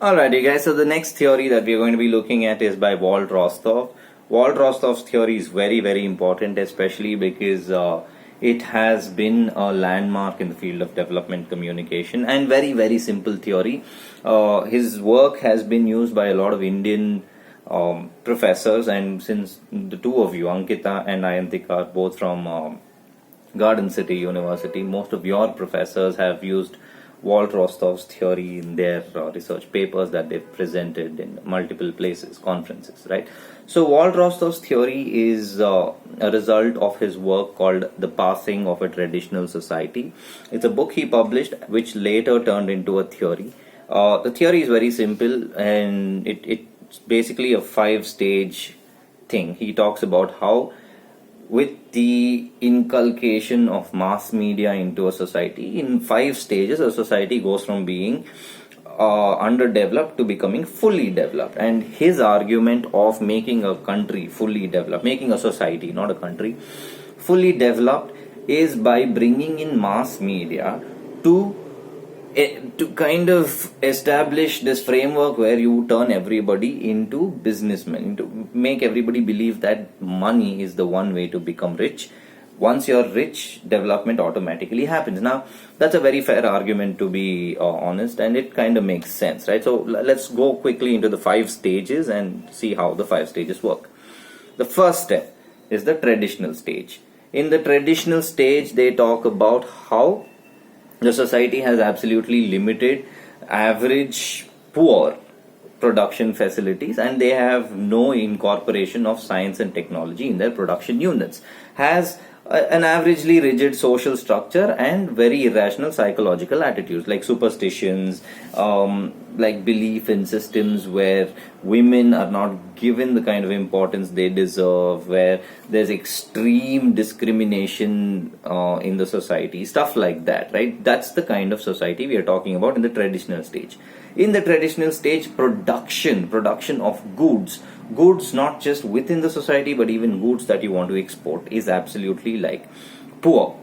Alrighty guys, so the next theory that we're going to be looking at is by Walt Rostov. Walt Rostov's theory is very important, especially because it has been a landmark in the field of development communication, and very simple theory. His work has been used by a lot of Indian professors, and since the two of you, Ankita and Ayantika, are both from Garden City University, most of your professors have used Walt Rostov's theory in their research papers that they've presented in multiple places, conferences, right? So Walt Rostov's theory is a result of his work called The Passing of a Traditional Society. It's a book he published which later turned into a theory. The theory is very simple, and it's basically a 5-stage thing. He talks about how, with the inculcation of mass media into a society, in 5 stages a society goes from being underdeveloped to becoming fully developed. And his argument of making a country fully developed, making a society, not a country, fully developed, is by bringing in mass media to kind of establish this framework where you turn everybody into businessmen, to make everybody believe that money is the one way to become rich. Once you're rich, development automatically happens. Now, that's a very fair argument, to be honest, and it kind of makes sense, right? So let's go quickly into the 5 stages and see how the 5 stages work. The first step is the traditional stage. In the traditional stage, they talk about how the society has absolutely limited, average, poor production facilities, and they have no incorporation of science and technology in their production units. Has an averagely rigid social structure and very irrational psychological attitudes like superstitions, like belief in systems where women are not given the kind of importance they deserve, where there's extreme discrimination in the society, stuff like that, right? That's the kind of society we are talking about in the traditional stage. In the traditional stage, production of goods not just within the society but even goods that you want to export, is absolutely like poor.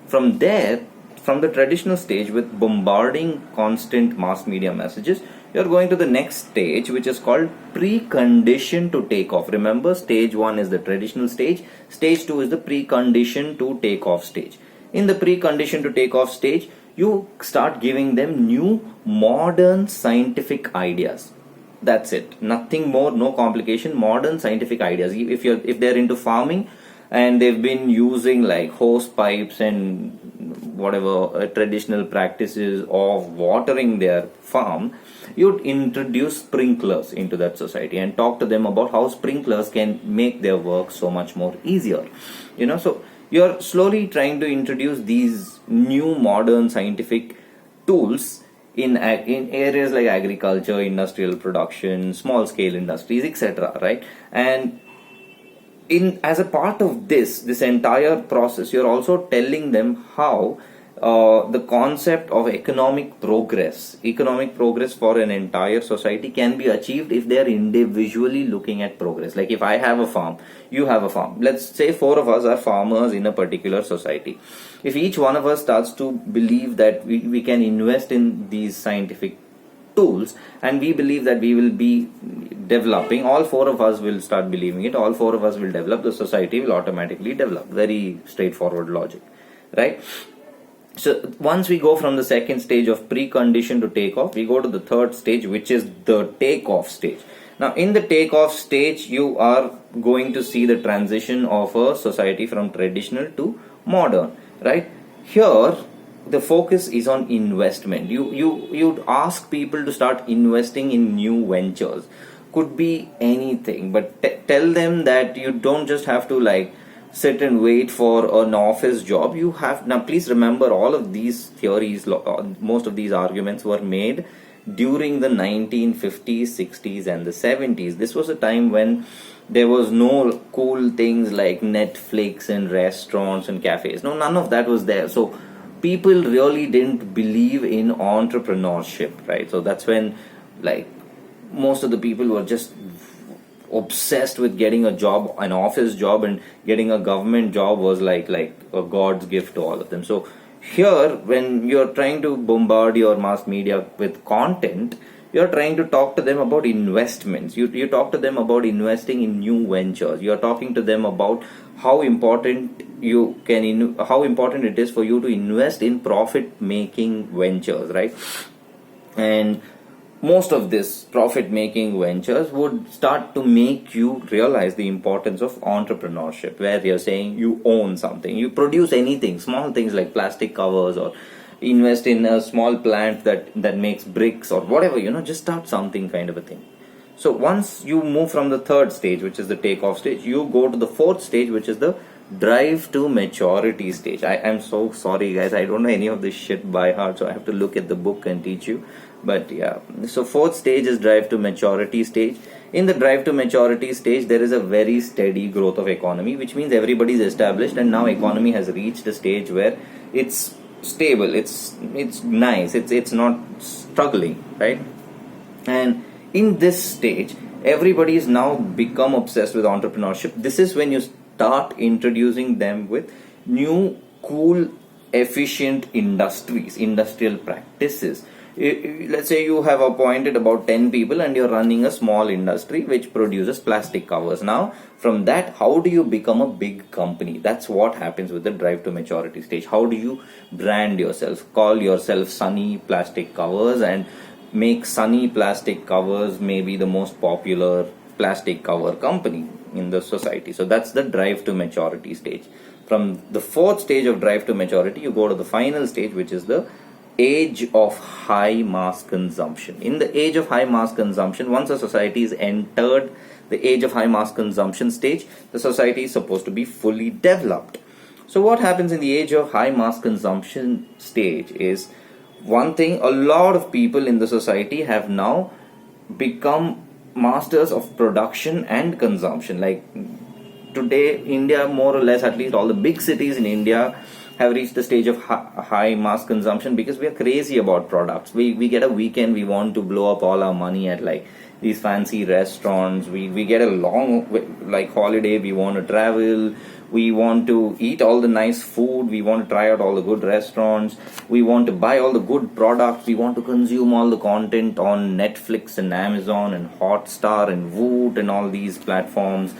From there, from the traditional stage, with bombarding constant mass media messages, you're going to the next stage, which is called precondition to take off. Remember, stage 1 is the traditional stage, stage 2 is the precondition to take off stage. In the precondition to take off stage, you start giving them new modern scientific ideas. That's it, nothing more, no complication. Modern scientific ideas. If they're into farming and they've been using like hose pipes and whatever traditional practices of watering their farm, you'd introduce sprinklers into that society and talk to them about how sprinklers can make their work so much more easier. So you're slowly trying to introduce these new modern scientific tools in areas like agriculture, industrial production, small scale industries, etc., right? And as a part of this entire process, you're also telling them how the concept of economic progress for an entire society can be achieved if they are individually looking at progress. Like if I have a farm, you have a farm, let's say 4 of us are farmers in a particular society. If each one of us starts to believe that we can invest in these scientific tools, and we believe that we will be developing, all 4 of us will start believing it, all 4 of us will develop, the society will automatically develop. Very straightforward logic, right? So once we go from the second stage of precondition to takeoff, we go to the third stage, which is the takeoff stage. Now in the takeoff stage, you are going to see the transition of a society from traditional to modern, right? Here the focus is on investment. You'd ask people to start investing in new ventures. Could be anything, but tell them that you don't just have to like sit and wait for an office job. You have, now please remember, all of these theories, most of these arguments were made during the 1950s, 60s and the 70s. This was a time when there was no cool things like Netflix and restaurants and cafes. No, none of that was there. So people really didn't believe in entrepreneurship, right? So that's when like most of the people were just obsessed with getting a job, an office job, and getting a government job was like a God's gift to all of them. So here, when you're trying to bombard your mass media with content, You're trying to talk to them about investments. You talk to them about investing in new ventures. You're talking to them about how important how important it is for you to invest in profit making ventures, right? And most of this profit making ventures would start to make you realize the importance of entrepreneurship, where you're saying you own something, you produce anything, small things like plastic covers, or invest in a small plant that makes bricks or whatever, just start something kind of a thing. So once you move from the third stage, which is the takeoff stage, you go to the fourth stage, which is the drive to maturity stage. I am so sorry guys, I don't know any of this shit by heart, so I have to look at the book and teach you. But yeah, so fourth stage is drive to maturity stage. In the drive to maturity stage, there is a very steady growth of economy, which means everybody is established, and now economy has reached a stage where it's stable, it's nice, it's not struggling, right? And in this stage, everybody is now become obsessed with entrepreneurship. This is when you start introducing them with new, cool, efficient industries, industrial practices. Let's say you have appointed about 10 people and you're running a small industry which produces plastic covers. Now, from that, how do you become a big company? That's what happens with the drive to maturity stage. How do you brand yourself? Call yourself Sunny Plastic Covers and make Sunny Plastic Covers maybe the most popular plastic cover company in the society. So that's the drive to maturity stage. From the fourth stage of drive to maturity, you go to the final stage, which is the age of high mass consumption. In the age of high mass consumption, once a society is entered the age of high mass consumption stage, the society is supposed to be fully developed. So what happens in the age of high mass consumption stage is, one thing, a lot of people in the society have now become masters of production and consumption. Like today, India, more or less, at least all the big cities in India have reached the stage of high mass consumption because we are crazy about products. We get a weekend, we want to blow up all our money at like these fancy restaurants. We get a long like holiday, we want to travel, we want to eat all the nice food, we want to try out all the good restaurants, we want to buy all the good products, we want to consume all the content on Netflix and Amazon and Hotstar and Voot and all these platforms.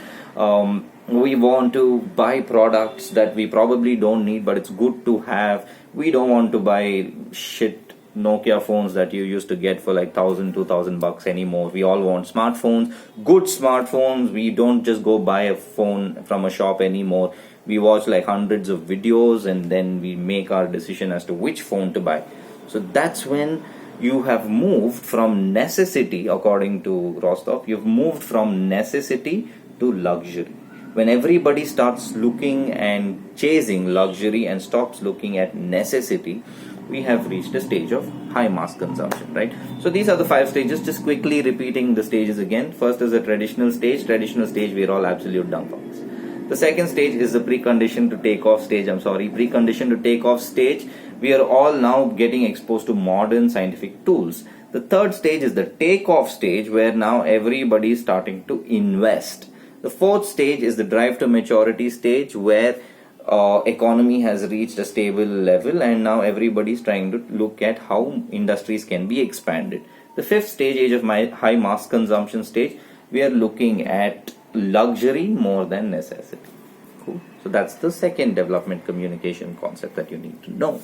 We want to buy products that we probably don't need, but it's good to have. We don't want to buy shit Nokia phones that you used to get for like $1,000-2,000 anymore. We all want smartphones, good smartphones. We don't just go buy a phone from a shop anymore. We watch like hundreds of videos and then we make our decision as to which phone to buy. So that's when you have moved from necessity, according to Rostov, you've moved from necessity to luxury. When everybody starts looking and chasing luxury and stops looking at necessity, we have reached a stage of high mass consumption, right? So these are the 5 stages. Just quickly repeating the stages again. First is the traditional stage. Traditional stage, we are all absolute dumbfucks. The second stage is the precondition to take off stage. Precondition to take off stage. We are all now getting exposed to modern scientific tools. The third stage is the takeoff stage, where now everybody is starting to invest. The fourth stage is the drive to maturity stage, where economy has reached a stable level and now everybody is trying to look at how industries can be expanded. The fifth stage, age of high mass consumption stage, we are looking at luxury more than necessity. Cool. So that's the second development communication concept that you need to know.